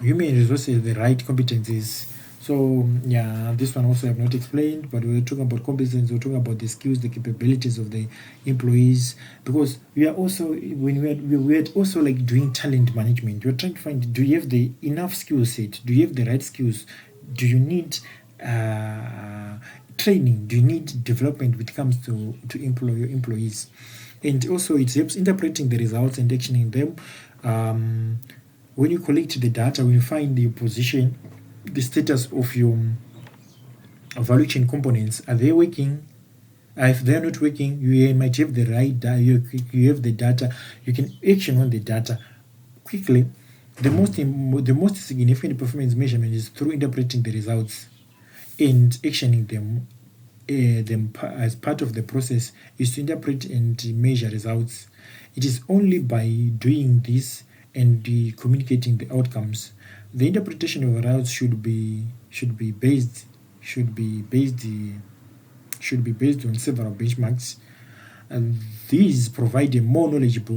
Human resources, the right competencies. So yeah, this one also I have not explained, but we're talking about competence, we're talking about the skills, the capabilities of the employees, because we are also when we're also like doing talent management. We're trying to find, do you have the enough skill set? Do you have the right skills? Do you need training? Do you need development when it comes to employ your employees? And also it helps interpreting the results and actioning them. When you collect the data, when you find the position, the status of your value chain components, are they working? If they're not working, you might have the right data, you have the data, you can action on the data quickly. The most significant performance measurement is through interpreting the results and actioning them. As part of the process is to interpret and measure results. It is only by doing this and communicating the outcomes. The interpretation of results should be based should be based on several benchmarks, and these provide a more knowledgeable